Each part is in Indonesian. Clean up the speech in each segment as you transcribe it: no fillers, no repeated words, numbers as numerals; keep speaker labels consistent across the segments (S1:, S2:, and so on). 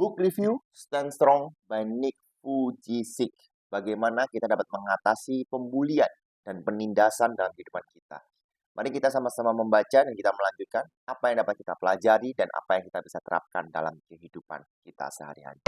S1: Book Review Stand Strong by Nick Vujicic. Bagaimana kita dapat mengatasi pembulian dan penindasan dalam kehidupan kita. Mari kita sama-sama membaca dan kita melanjutkan apa yang dapat kita pelajari dan apa yang kita bisa terapkan dalam kehidupan kita sehari-hari.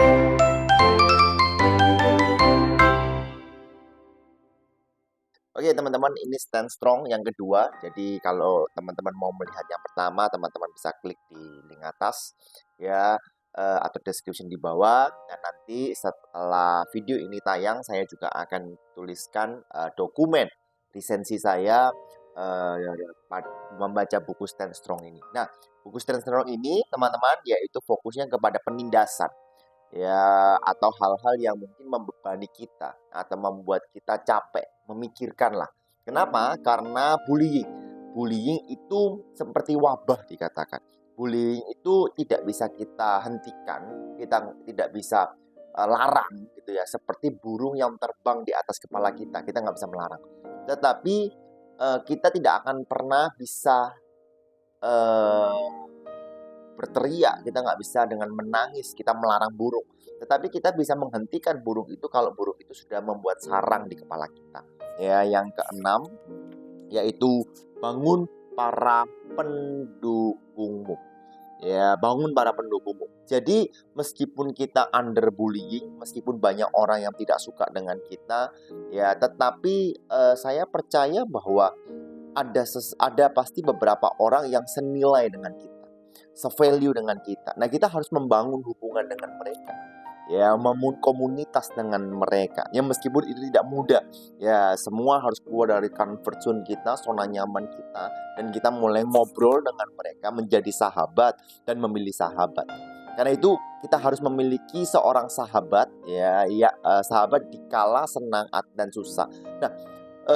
S1: Oke teman-teman, ini Stand Strong yang kedua. Jadi kalau teman-teman mau melihat yang pertama, teman-teman bisa klik di link atas ya, atau description di bawah. Dan nanti setelah video ini tayang, saya juga akan tuliskan dokumen lisensi saya membaca buku Stand Strong ini. Nah, buku Stand Strong ini teman-teman yaitu fokusnya kepada penindasan ya, atau hal-hal yang mungkin membebani kita atau membuat kita capek memikirkan lah. Kenapa? Karena bullying itu seperti wabah dikatakan. Bullying itu tidak bisa kita hentikan, kita tidak bisa larang gitu ya, seperti burung yang terbang di atas kepala kita nggak bisa melarang. Tetapi kita tidak akan pernah bisa berteriak, kita nggak bisa dengan menangis, kita melarang burung. Tetapi kita bisa menghentikan burung itu kalau burung itu sudah membuat sarang di kepala kita. Ya, yang keenam, yaitu bangun para pendukungmu. Ya, bangun para pendukungmu. Jadi, meskipun kita under bullying, meskipun banyak orang yang tidak suka dengan kita, ya, tetapi saya percaya bahwa ada pasti beberapa orang yang senilai dengan kita, se-value dengan kita. Nah, kita harus membangun hubungan dengan mereka. Ya, membangun komunitas dengan mereka. Ya, meskipun itu tidak mudah. Ya, semua harus keluar dari comfort zone kita, zona nyaman kita, dan kita mulai ngobrol dengan mereka, menjadi sahabat dan memilih sahabat. Karena itu kita harus memiliki seorang sahabat, sahabat dikala senang dan susah. Nah,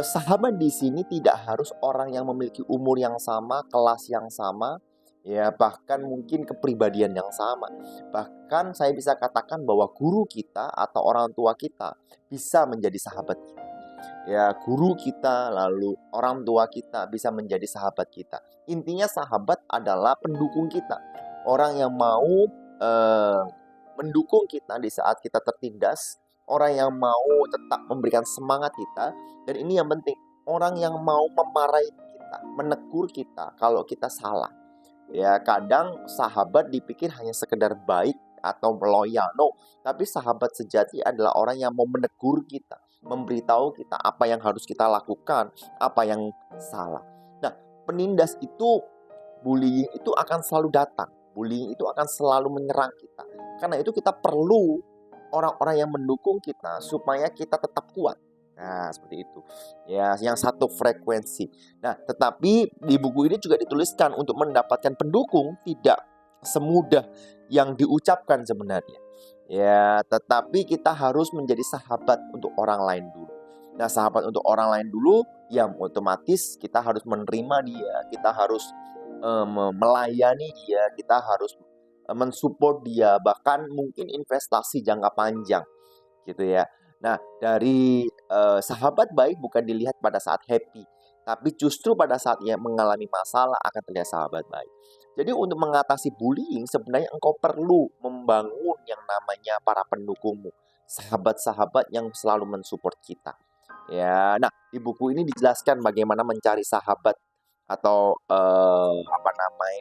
S1: sahabat di sini tidak harus orang yang memiliki umur yang sama, kelas yang sama, ya bahkan mungkin kepribadian yang sama. Bahkan saya bisa katakan bahwa guru kita atau orang tua kita bisa menjadi sahabat kita. Ya, guru kita lalu orang tua kita bisa menjadi sahabat kita. Intinya sahabat adalah pendukung kita. Orang yang mau mendukung kita di saat kita tertindas, orang yang mau tetap memberikan semangat kita, dan ini yang penting, orang yang mau memarahi kita, menegur kita kalau kita salah. Ya, kadang sahabat dipikir hanya sekedar baik atau loyal. No, tapi sahabat sejati adalah orang yang mau menegur kita, memberitahu kita apa yang harus kita lakukan, apa yang salah. Nah, penindas itu, bullying itu akan selalu datang. Bullying itu akan selalu menyerang kita. Karena itu kita perlu orang-orang yang mendukung kita supaya kita tetap kuat. Nah, seperti itu. Ya, yang satu frekuensi. Nah, tetapi di buku ini juga dituliskan untuk mendapatkan pendukung tidak semudah yang diucapkan sebenarnya. Ya, tetapi kita harus menjadi sahabat untuk orang lain dulu. Nah, sahabat untuk orang lain dulu, ya otomatis kita harus menerima dia, kita harus melayani dia, kita harus mensupport dia, bahkan mungkin investasi jangka panjang gitu ya. Nah, dari sahabat baik bukan dilihat pada saat happy, tapi justru pada saat ia mengalami masalah akan terlihat sahabat baik. Jadi untuk mengatasi bullying sebenarnya engkau perlu membangun yang namanya para pendukungmu, sahabat-sahabat yang selalu mensupport kita. Ya, nah di buku ini dijelaskan bagaimana mencari sahabat atau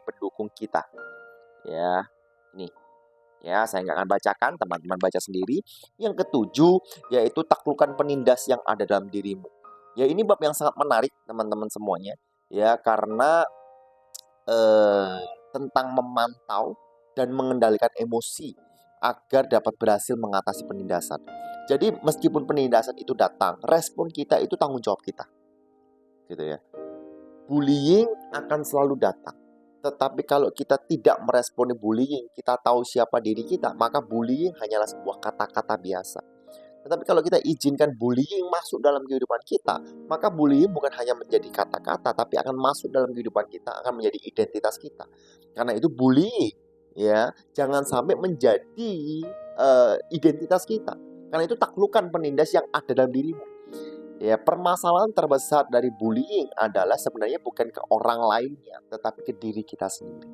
S1: pendukung kita. Ya, ini. Ya, saya nggak akan bacakan, teman-teman baca sendiri. Yang ketujuh, yaitu taklukkan penindas yang ada dalam dirimu. Ya, ini bab yang sangat menarik, teman-teman semuanya. Ya, karena tentang memantau dan mengendalikan emosi agar dapat berhasil mengatasi penindasan. Jadi, meskipun penindasan itu datang, respon kita itu tanggung jawab kita. Gitu ya. Bullying akan selalu datang. Tetapi kalau kita tidak meresponi bullying, kita tahu siapa diri kita, maka bullying hanyalah sebuah kata-kata biasa. Tetapi kalau kita izinkan bullying masuk dalam kehidupan kita, maka bullying bukan hanya menjadi kata-kata, tapi akan masuk dalam kehidupan kita, akan menjadi identitas kita. Karena itu bullying, ya, jangan sampai menjadi identitas kita. Karena itu taklukkan penindas yang ada dalam dirimu. Ya, permasalahan terbesar dari bullying adalah sebenarnya bukan ke orang lainnya, tetapi ke diri kita sendiri.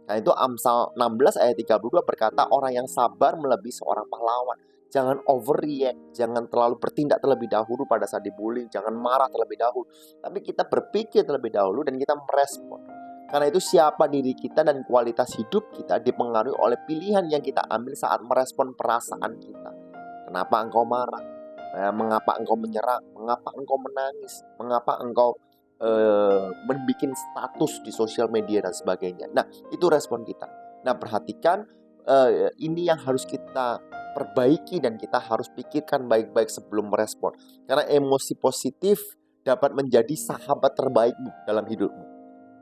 S1: Nah, itu Amsal 16 ayat 32 berkata, orang yang sabar melebihi seorang pahlawan. Jangan overreact, jangan terlalu bertindak terlebih dahulu pada saat dibully, jangan marah terlebih dahulu. Tapi kita berpikir terlebih dahulu dan kita merespon. Karena itu siapa diri kita dan kualitas hidup kita dipengaruhi oleh pilihan yang kita ambil saat merespon perasaan kita. Kenapa engkau marah? Mengapa engkau menyerang? Mengapa engkau menangis? Mengapa engkau membuat status di sosial media dan sebagainya. Nah, itu respon kita. Nah, perhatikan ini yang harus kita perbaiki dan kita harus pikirkan baik-baik sebelum merespon. Karena emosi positif dapat menjadi sahabat terbaikmu dalam hidupmu.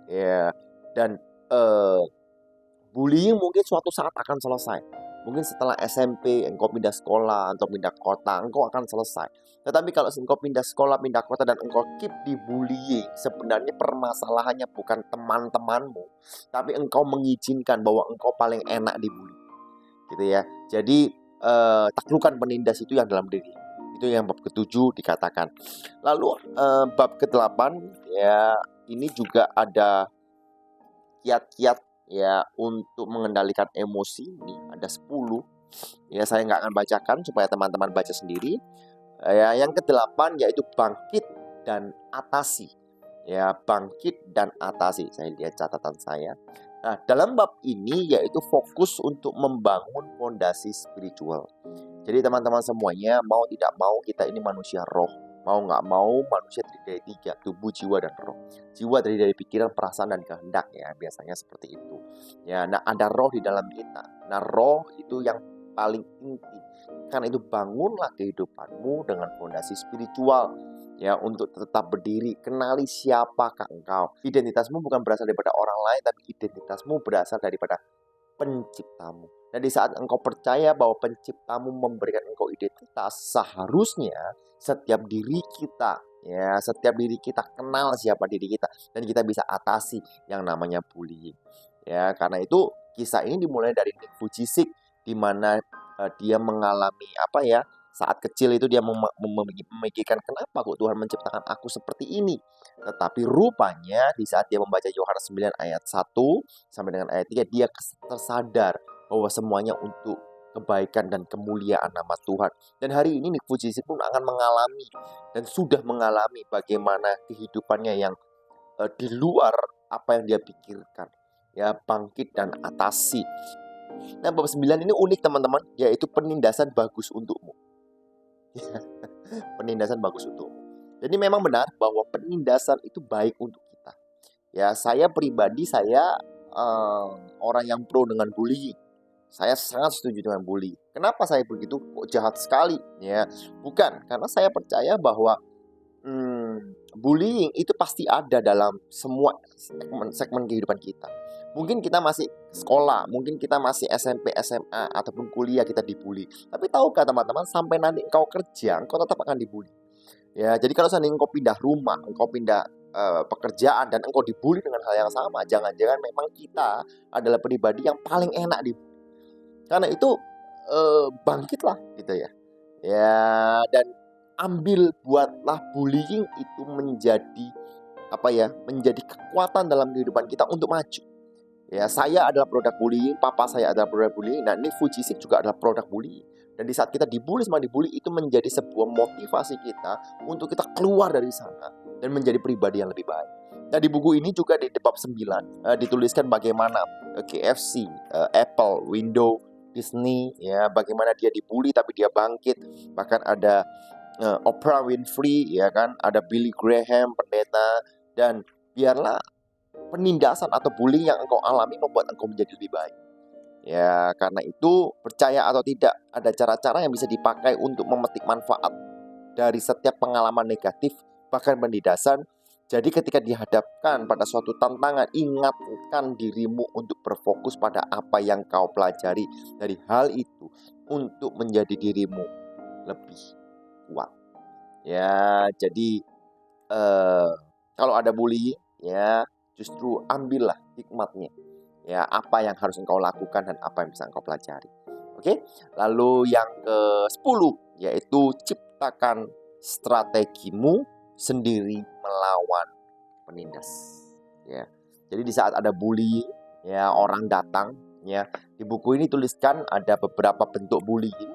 S1: Ya, dan bullying mungkin suatu saat akan selesai. Mungkin setelah SMP, engkau pindah sekolah atau pindah kota, engkau akan selesai. Tetapi kalau engkau pindah sekolah, pindah kota, dan engkau keep dibullying, sebenarnya permasalahannya bukan teman-temanmu, tapi engkau mengizinkan bahwa engkau paling enak dibully. Gitu ya. Jadi, taklukkan penindas itu yang dalam diri. Itu yang bab ke-7 dikatakan. Lalu, bab ke-8, ya, ini juga ada kiat-kiat ya untuk mengendalikan emosi. Ini ada 10. Ya, saya nggak akan bacakan supaya teman-teman baca sendiri. Ya, yang ke-8 yaitu bangkit dan atasi. Ya, bangkit dan atasi. Saya lihat catatan saya. Nah, dalam bab ini yaitu fokus untuk membangun fondasi spiritual. Jadi teman-teman semuanya, mau tidak mau kita ini manusia roh. Mau nggak mau manusia terdiri dari 3, tubuh, jiwa, dan roh. Jiwa terdiri dari pikiran, perasaan, dan kehendak ya, biasanya seperti itu. Ya, nah ada roh di dalam kita. Nah, roh itu yang paling inti. Karena itu bangunlah kehidupanmu dengan fondasi spiritual. Ya, untuk tetap berdiri, kenali siapakah engkau. Identitasmu bukan berasal daripada orang lain, tapi identitasmu berasal daripada penciptamu. Dan di saat engkau percaya bahwa penciptamu memberikan engkau identitas, seharusnya setiap diri kita, ya, setiap diri kita kenal siapa diri kita dan kita bisa atasi yang namanya bullying. Ya, karena itu kisah ini dimulai dari Nick Vujicic di mana dia mengalami saat kecil itu dia memikirkan kenapa kok Tuhan menciptakan aku seperti ini. Tetapi rupanya di saat dia membaca Yohanes 9 ayat 1 sampai dengan ayat 3, dia tersadar bahwa semuanya untuk kebaikan dan kemuliaan nama Tuhan. Dan hari ini Nick Vujicic pun akan mengalami dan sudah mengalami bagaimana kehidupannya yang di luar apa yang dia pikirkan. Ya, bangkit dan atasi. Nah, bab 9 ini unik teman-teman, yaitu penindasan bagus untukmu. Penindasan bagus untukmu. Jadi memang benar bahwa penindasan itu baik untuk kita. Ya, saya pribadi, saya orang yang pro dengan bullying. Saya sangat setuju dengan bullying. Kenapa saya begitu? Kok jahat sekali? Ya, bukan. Karena saya percaya bahwa bullying itu pasti ada dalam semua segmen kehidupan kita. Mungkin kita masih sekolah, mungkin kita masih SMP, SMA, ataupun kuliah kita dibully. Tapi tahukah teman-teman, sampai nanti engkau kerja, engkau tetap akan dibully. Ya, jadi kalau seandainya engkau pindah rumah, engkau pindah pekerjaan, dan engkau dibully dengan hal yang sama, jangan-jangan memang kita adalah pribadi yang paling enak dibully. Karena itu bangkitlah gitu ya. Ya, dan buatlah bullying itu menjadi menjadi kekuatan dalam kehidupan kita untuk maju. Ya, saya adalah produk bullying, papa saya adalah produk bullying, dan Nick Vujicic juga adalah produk bullying. Dan di saat kita dibully sama dibully, itu menjadi sebuah motivasi kita untuk kita keluar dari sana dan menjadi pribadi yang lebih baik. Nah, di buku ini juga di bab 9 dituliskan bagaimana KFC, Apple, Windows, Disney, ya, bagaimana dia dibully tapi dia bangkit. Bahkan ada Oprah Winfrey, ya kan, ada Billy Graham, pendeta, dan biarlah penindasan atau bullying yang engkau alami membuat engkau menjadi lebih baik. Ya, karena itu percaya atau tidak, ada cara-cara yang bisa dipakai untuk memetik manfaat dari setiap pengalaman negatif, bahkan penindasan. Jadi ketika dihadapkan pada suatu tantangan, ingatkan dirimu untuk berfokus pada apa yang kau pelajari dari hal itu untuk menjadi dirimu lebih kuat. Ya, jadi kalau ada bullying, ya, justru ambillah hikmatnya. Ya, apa yang harus engkau lakukan dan apa yang bisa engkau pelajari. Oke? Lalu yang ke-10 yaitu ciptakan strategimu sendiri melawan penindas. Ya. Jadi di saat ada bullying, ya orang datang ya. Di buku ini tuliskan ada beberapa bentuk bullying.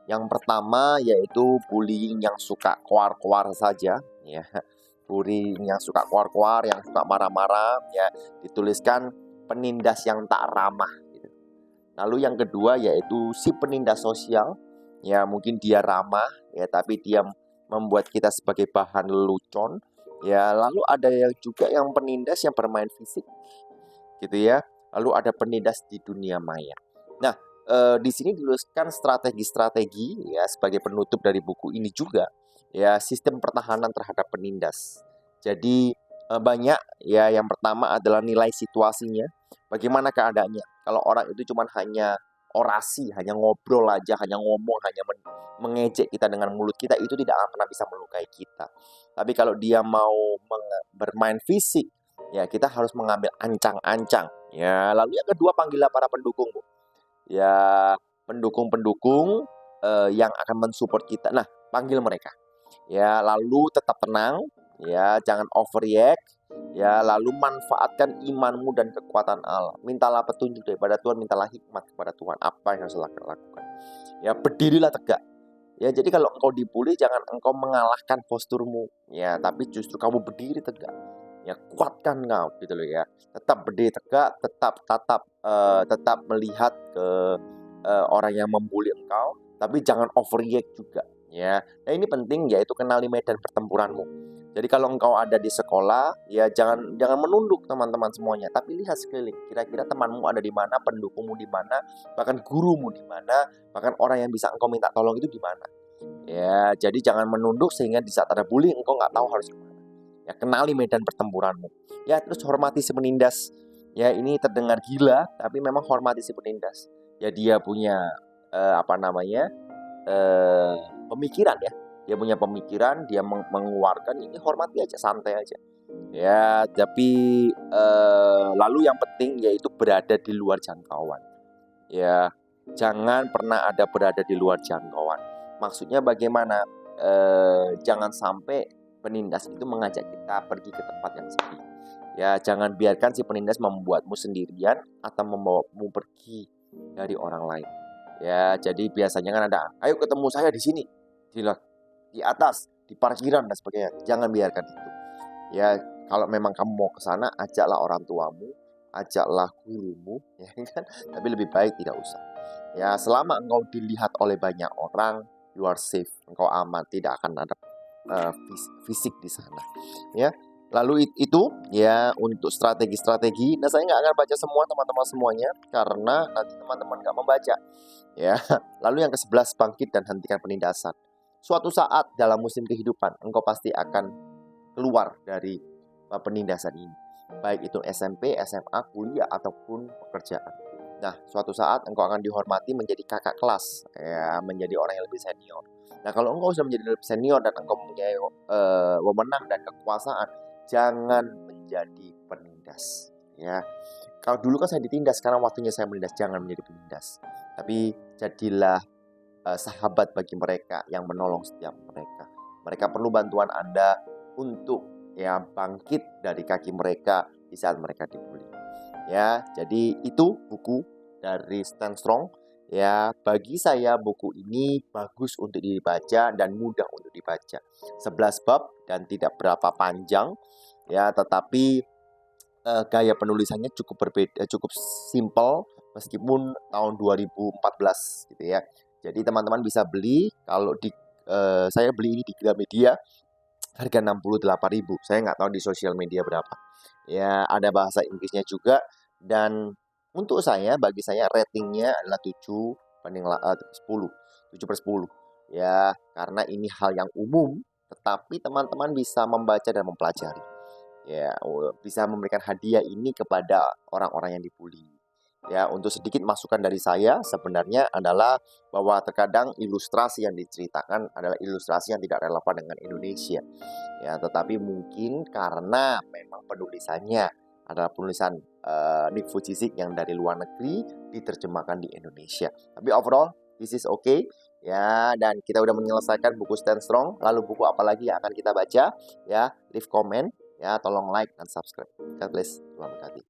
S1: Yang pertama yaitu bullying yang suka koar-koar saja ya. Bullying yang suka koar-koar, yang suka marah-marah ya, dituliskan penindas yang tak ramah gitu. Lalu yang kedua yaitu si penindas sosial ya, mungkin dia ramah ya tapi dia membuat kita sebagai bahan lelucon ya. Lalu ada yang juga yang penindas yang bermain fisik gitu ya. Lalu ada penindas di dunia maya. Nah, di sini dituliskan strategi-strategi ya sebagai penutup dari buku ini juga ya, sistem pertahanan terhadap penindas. Jadi banyak ya. Yang pertama adalah nilai situasinya, bagaimana keadaannya. Kalau orang itu cuma hanya orasi, hanya ngobrol aja, hanya ngomong, hanya mengejek kita dengan mulut kita, itu tidak akan pernah bisa melukai kita. Tapi kalau dia mau bermain fisik, ya kita harus mengambil ancang-ancang. Ya, lalu yang kedua panggillah para pendukung, Bu. Ya, pendukung-pendukung yang akan mensupport kita. Nah, panggil mereka. Ya, lalu tetap tenang, ya, jangan overreact. Ya, lalu manfaatkan imanmu dan kekuatan Allah. Mintalah petunjuk daripada Tuhan, mintalah hikmat kepada Tuhan. Apa yang harus lakukan? Ya, berdirilah tegak. Ya, jadi kalau engkau dibully, jangan engkau mengalahkan posturmu. Ya, tapi justru kamu berdiri tegak. Ya, kuatkan kau gitu loh ya. Tetap berdiri tegak, tetap melihat ke orang yang membuli engkau, tapi jangan overreact juga ya. Nah, ini penting yaitu kenali medan pertempuranmu. Jadi kalau engkau ada di sekolah, ya jangan menunduk teman-teman semuanya, tapi lihat sekeliling. Kira-kira temanmu ada di mana, pendukungmu di mana, bahkan gurumu di mana, bahkan orang yang bisa engkau minta tolong itu di mana. Ya, jadi jangan menunduk sehingga di saat ada bullying engkau nggak tahu harus gimana. Ya, kenali medan pertempuranmu. Ya, terus hormati si penindas. Ya, ini terdengar gila, tapi memang hormati si penindas. Ya, dia punya pemikiran ya. Dia punya pemikiran, dia mengeluarkan, ini hormati aja, santai aja. Ya, tapi lalu yang penting yaitu berada di luar jangkauan. Ya, jangan pernah ada berada di luar jangkauan. Maksudnya bagaimana? Jangan sampai penindas itu mengajak kita pergi ke tempat yang sepi. Ya, jangan biarkan si penindas membuatmu sendirian atau membawamu pergi dari orang lain. Ya, jadi biasanya kan ada, ayo ketemu saya di sini, di atas, di parkiran dan sebagainya. Jangan biarkan itu. Ya, kalau memang kamu mau ke sana, ajaklah orang tuamu, ajaklah gurumu, ya kan? Tapi lebih baik tidak usah. Ya, selama engkau dilihat oleh banyak orang, you are safe, engkau aman, tidak akan ada fisik di sana. Ya, lalu itu ya untuk strategi-strategi. Nah, saya nggak akan baca semua teman-teman semuanya karena nanti teman-teman nggak membaca. Ya, lalu yang ke-11 bangkit dan hentikan penindasan. Suatu saat dalam musim kehidupan, engkau pasti akan keluar dari penindasan ini. Baik itu SMP, SMA, kuliah, ataupun pekerjaan. Nah, suatu saat engkau akan dihormati menjadi kakak kelas, ya, menjadi orang yang lebih senior. Nah, kalau engkau sudah menjadi lebih senior dan engkau mempunyai wewenang dan kekuasaan, jangan menjadi penindas. Ya, kalau dulu kan saya ditindas, sekarang waktunya saya menindas. Jangan menjadi penindas. Tapi jadilah sahabat bagi mereka yang menolong setiap mereka. Mereka perlu bantuan Anda untuk ya bangkit dari kaki mereka di saat mereka dibully. Ya, jadi itu buku dari Stand Strong. Ya, bagi saya buku ini bagus untuk dibaca dan mudah untuk dibaca. 11 bab dan tidak berapa panjang. Ya, tetapi gaya penulisannya cukup berbeda, cukup simple meskipun tahun 2014 gitu ya. Jadi teman-teman bisa beli, kalau di saya beli ini di Gramedia harga 68.000. Saya nggak tahu di sosial media berapa. Ya, ada bahasa Inggrisnya juga dan untuk saya, bagi saya ratingnya adalah 7 banding 10. 7/10. Ya, karena ini hal yang umum, tetapi teman-teman bisa membaca dan mempelajari. Ya, bisa memberikan hadiah ini kepada orang-orang yang dibully. Ya, untuk sedikit masukan dari saya sebenarnya adalah bahwa terkadang ilustrasi yang diceritakan adalah ilustrasi yang tidak relevan dengan Indonesia. Ya, tetapi mungkin karena memang penulisannya adalah penulisan Nick Fujisik yang dari luar negeri diterjemahkan di Indonesia. Tapi overall, this is okay. Ya, dan kita udah menyelesaikan buku Stand Strong. Lalu buku apa lagi yang akan kita baca? Ya, leave comment. Ya, tolong like dan subscribe. God bless. Tuhan berkati.